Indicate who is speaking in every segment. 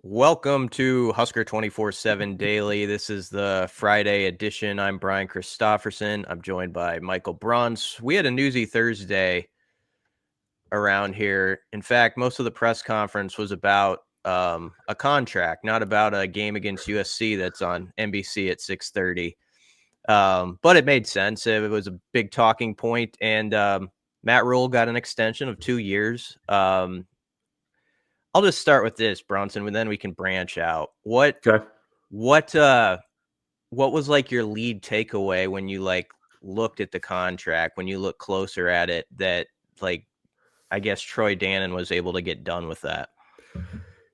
Speaker 1: Welcome to Husker247 Daily. This is the Friday edition. I'm Brian Christopherson. I'm joined by Michael Bruntz. We had a newsy Thursday around here. In fact, most of the press conference was about a contract, not about a game against USC that's on NBC at 6:30. But it made sense. It was a big talking point, and Matt Rhule got an extension of 2 years. I'll just start with this, Bronson, and then we can branch out.
Speaker 2: Okay.
Speaker 1: What what was like your lead takeaway when you looked at the contract, when you look closer at it, that like I guess Troy Dannon was able to get done with that?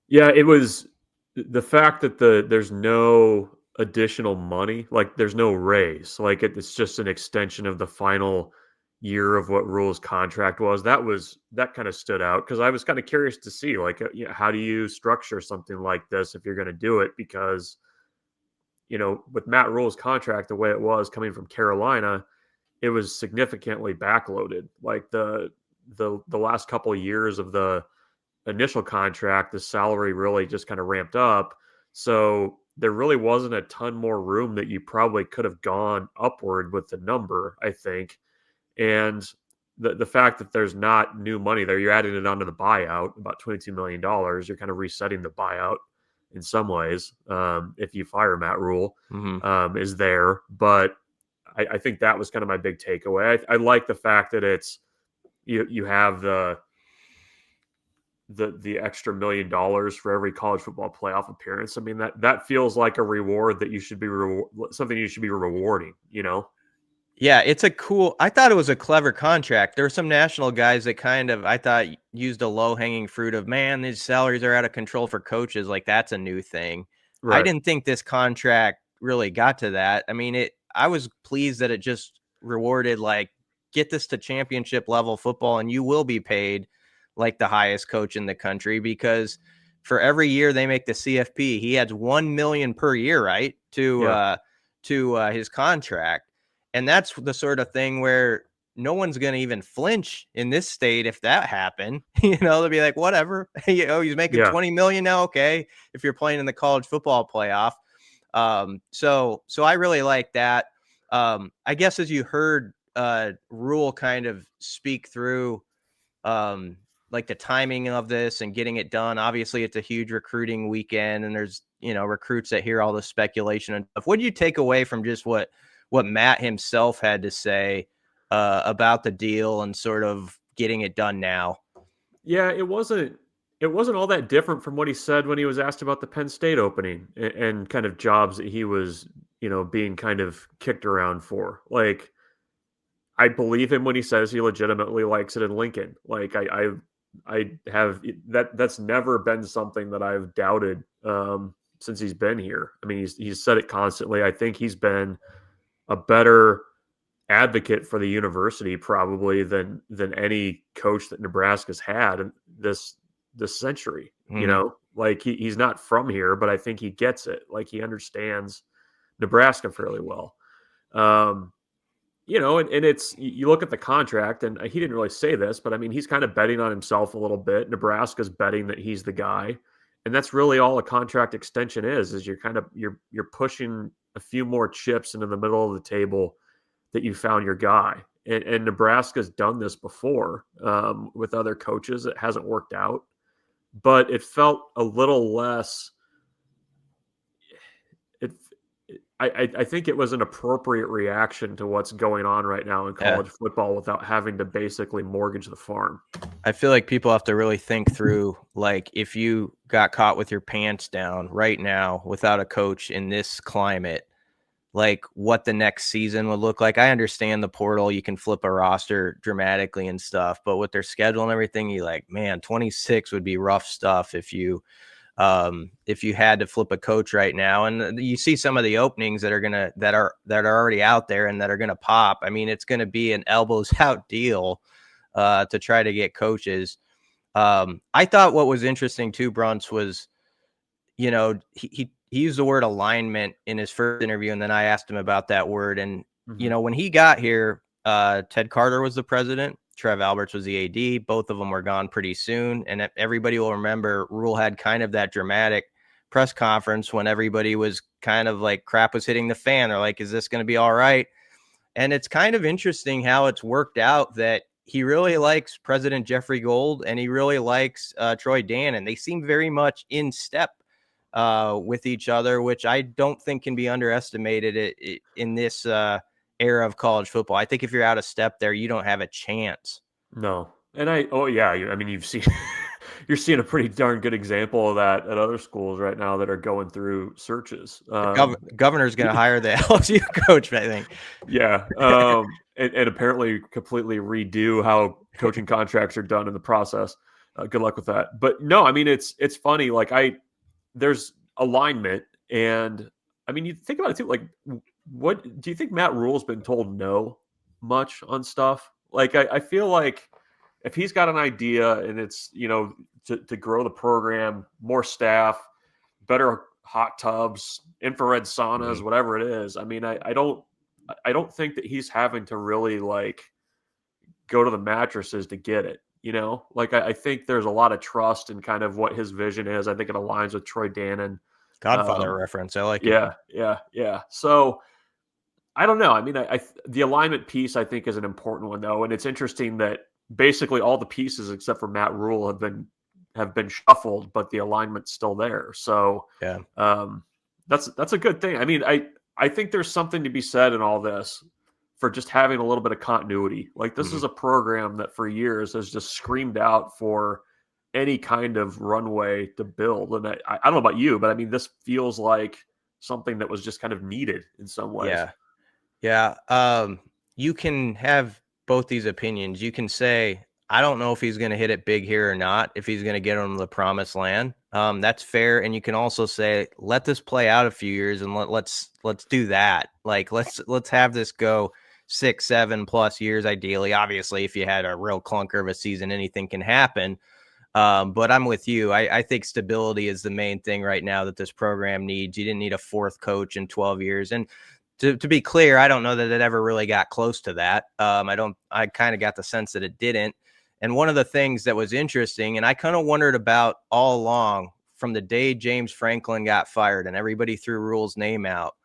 Speaker 2: Yeah, it was the fact that there's no additional money, like there's no raise, like it's just an extension of the final year of what Rule's contract was. That kind of stood out because I was kind of curious to see how do you structure something like this if you're going to do it because with Matt Rule's contract the way it was coming from Carolina, it was significantly backloaded. Like the last couple of years of the initial contract, the salary really just kind of ramped up. So there really wasn't a ton more room that you probably could have gone upward with the number, I think. And the fact that there's not new money there, you're adding it onto the buyout, about $22 million. You're kind of resetting the buyout in some ways if you fire Matt Rhule
Speaker 1: Mm-hmm.
Speaker 2: is there. But I think that was kind of my big takeaway. I like the fact that it's you have the extra $1 million for every college football playoff appearance. I mean that feels like a reward that you should be something you should be rewarding.
Speaker 1: Yeah, I thought it was a clever contract. There were some national guys that kind of, I thought, used a low hanging fruit of, man, these salaries are out of control for coaches. Like, that's a new thing. I
Speaker 2: Right.
Speaker 1: didn't think this contract really got to that. I mean, I was pleased that it just rewarded, like, get this to championship level football and you will be paid like the highest coach in the country, because for every year they make the CFP, he adds 1 million per year, right?
Speaker 2: Yeah.
Speaker 1: To his contract. And that's the sort of thing where no one's going to even flinch in this state if that happened. They'll be like, whatever. He's making
Speaker 2: Yeah.
Speaker 1: 20 million now. Okay. If you're playing in the college football playoff. So I really like that. I guess as you heard Rhule kind of speak through like the timing of this and getting it done. Obviously, it's a huge recruiting weekend, and there's recruits that hear all the speculation and stuff. What do you take away from just what Matt himself had to say about the deal and sort of getting it done now?
Speaker 2: Yeah, it wasn't all that different from what he said when he was asked about the Penn State opening and kind of jobs that he was, being kind of kicked around for. Like I believe him when he says he legitimately likes it in Lincoln. Like I have that's never been something that I've doubted since he's been here. I mean, he's said it constantly. I think he's been a better advocate for the university probably than any coach that Nebraska's had in this century.
Speaker 1: Mm-hmm.
Speaker 2: Like he's not from here, but I think he gets it. Like he understands Nebraska fairly well. Um, and it's you look at the contract, and he didn't really say this, but I mean, he's kind of betting on himself a little bit. Nebraska's betting that he's the guy, and that's really all a contract extension is you're kind of you're pushing a few more chips into the middle of the table that you found your guy. And Nebraska's done this before with other coaches. It hasn't worked out, but it felt a little less. It I think it was an appropriate reaction to what's going on right now in
Speaker 1: Yeah.
Speaker 2: college football without having to basically mortgage the farm.
Speaker 1: I feel like people have to really think through, like, if you got caught with your pants down right now without a coach in this climate, like what the next season would look like. I understand the portal, you can flip a roster dramatically and stuff, but with their schedule and everything, you like, man, 26 would be rough stuff if you had to flip a coach right now. And you see some of the openings that are already out there and that are gonna pop. I mean, it's gonna be an elbows out deal to try to get coaches. I thought what was interesting too, Bruntz, was he used the word alignment in his first interview, and then I asked him about that word. And
Speaker 2: Mm-hmm.
Speaker 1: when he got here, Ted Carter was the president, Trev Alberts was the AD. Both of them were gone pretty soon, and everybody will remember Rhule had kind of that dramatic press conference when everybody was kind of like crap was hitting the fan. They're like, is this going to be all right? And it's kind of interesting how it's worked out that he really likes President Jeffrey Gold and he really likes Troy Dannon. They seem very much in step with each other, which I don't think can be underestimated in this era of college football. I think if you're out of step there, you don't have a chance.
Speaker 2: No. And I mean, you've seen, you're seeing a pretty darn good example of that at other schools right now that are going through searches.
Speaker 1: The governor's going to hire the LSU coach, I think.
Speaker 2: Yeah. And apparently completely redo how coaching contracts are done in the process. Good luck with that. But no, I mean, it's funny. Like there's alignment, and I mean, you think about it too. Like, what do you think Matt Rhule's been told no much on stuff? Like, I feel like if he's got an idea and it's, to grow the program, more staff, better hot tubs, infrared saunas, whatever it is. I mean, I don't think that he's having to really like go to the mattresses to get it. Like I think there's a lot of trust in kind of what his vision is. I think it aligns with Troy Dannon.
Speaker 1: Godfather reference. I like
Speaker 2: it. Yeah. So I don't know. I mean, the alignment piece I think is an important one though, and it's interesting that basically all the pieces except for Matt Rhule have been shuffled, but the alignment's still there. So
Speaker 1: yeah,
Speaker 2: that's a good thing. I mean, I think there's something to be said in all this for just having a little bit of continuity. Like this is a program that for years has just screamed out for any kind of runway to build. And I don't know about you, but I mean, this feels like something that was just kind of needed in some ways.
Speaker 1: Yeah. You can have both these opinions. You can say, I don't know if he's going to hit it big here or not, if he's going to get on the promised land. That's fair. And you can also say, let this play out a few years and let's do that. Like, let's have this go 6, 7+ years, ideally. Obviously, if you had a real clunker of a season, anything can happen. But I'm with you. I think stability is the main thing right now that this program needs. You didn't need a fourth coach in 12 years. And to be clear, I don't know that it ever really got close to that. I kind of got the sense that it didn't. And one of the things that was interesting, and I kind of wondered about all along from the day James Franklin got fired and everybody threw Rhule's name out,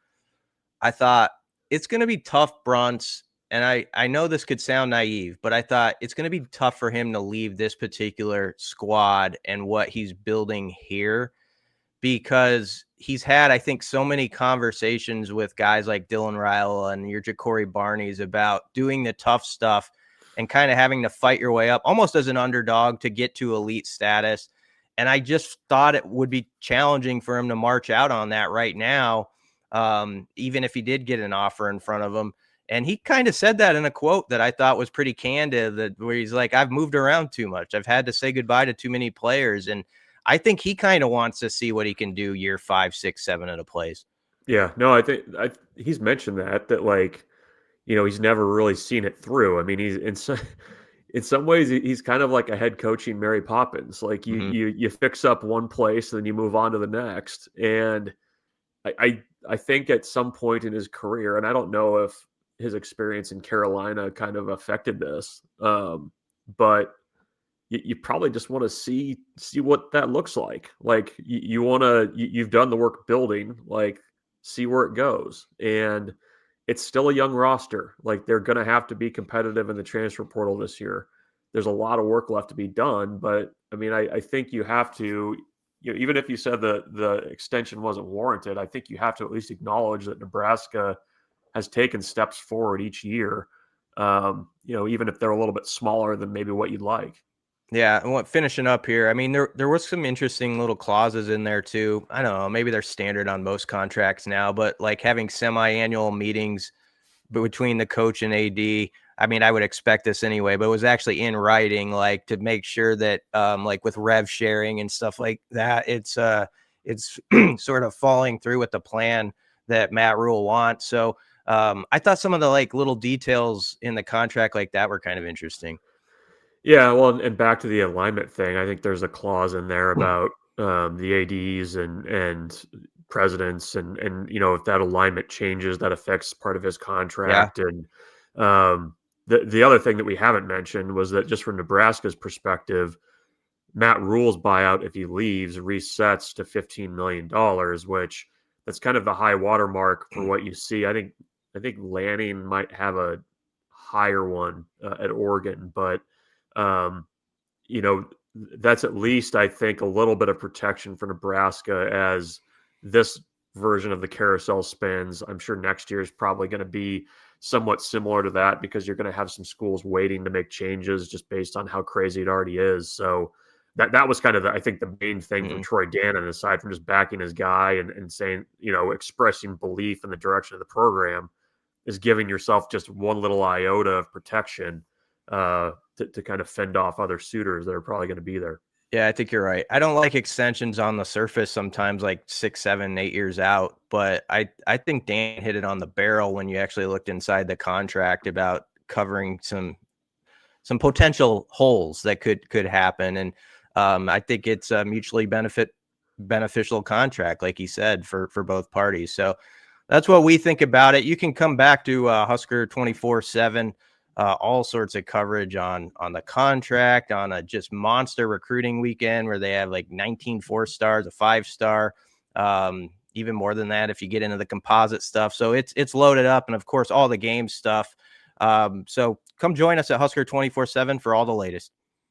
Speaker 1: I thought it's going to be tough, Bruntz. And I know this could sound naive, but I thought it's going to be tough for him to leave this particular squad and what he's building here, because he's had, I think, so many conversations with guys like Dylan Ryle and your Ja'Cory Barneys about doing the tough stuff and kind of having to fight your way up almost as an underdog to get to elite status. And I just thought it would be challenging for him to march out on that right now, even if he did get an offer in front of him. And he kind of said that in a quote that I thought was pretty candid, where he's like, I've moved around too much. I've had to say goodbye to too many players. And I think he kind of wants to see what he can do year 5, 6, 7 at a place.
Speaker 2: Yeah, no, I think he's mentioned that like, he's never really seen it through. I mean, he's in some ways he's kind of like a head coaching Mary Poppins. Like you fix up one place and then you move on to the next. And I think at some point in his career, and I don't know if his experience in Carolina kind of affected this, but you probably just want to see what that looks like. Like you've done the work building, like see where it goes. And it's still a young roster. Like they're going to have to be competitive in the transfer portal this year. There's a lot of work left to be done, but I mean, I think you have to, even if you said the extension wasn't warranted, I think you have to at least acknowledge that Nebraska has taken steps forward each year. Even if they're a little bit smaller than maybe what you'd like.
Speaker 1: Yeah, and finishing up here, I mean, there was some interesting little clauses in there too. I don't know, maybe they're standard on most contracts now, but like having semi-annual meetings between the coach and AD. I mean, I would expect this anyway, but it was actually in writing, like to make sure that, like with rev sharing and stuff like that, it's sort of falling through with the plan that Matt Rhule wants. So I thought some of the like little details in the contract like that were kind of interesting.
Speaker 2: Yeah, well, and back to the alignment thing, I think there's a clause in there about the ADs and presidents, and if that alignment changes, that affects part of his contract.
Speaker 1: Yeah.
Speaker 2: And the other thing that we haven't mentioned was that just from Nebraska's perspective, Matt Rhule's buyout, if he leaves, resets to $15 million, which that's kind of the high watermark for what you see. I think Lanning might have a higher one at Oregon, but um, you know, that's at least, I think, a little bit of protection for Nebraska as this version of the carousel spins. I'm sure next year is probably going to be somewhat similar to that because you're going to have some schools waiting to make changes just based on how crazy it already is. So that was kind of, I think, the main thing from Troy Gannon, aside from just backing his guy and saying, expressing belief in the direction of the program, is giving yourself just one little iota of protection to kind of fend off other suitors that are probably going to be there.
Speaker 1: Yeah, I think you're right. I don't like extensions on the surface sometimes, like 6, 7, 8 years out. But I think Dan hit it on the barrel when you actually looked inside the contract about covering some potential holes that could happen. And I think it's a mutually beneficial contract, like he said, for both parties. So that's what we think about it. You can come back to Husker 24/7. All sorts of coverage on the contract, on a just monster recruiting weekend where they have like 19 4-stars, a 5-star, even more than that if you get into the composite stuff. So it's loaded up, and of course all the game stuff. So come join us at Husker 24/7 for all the latest.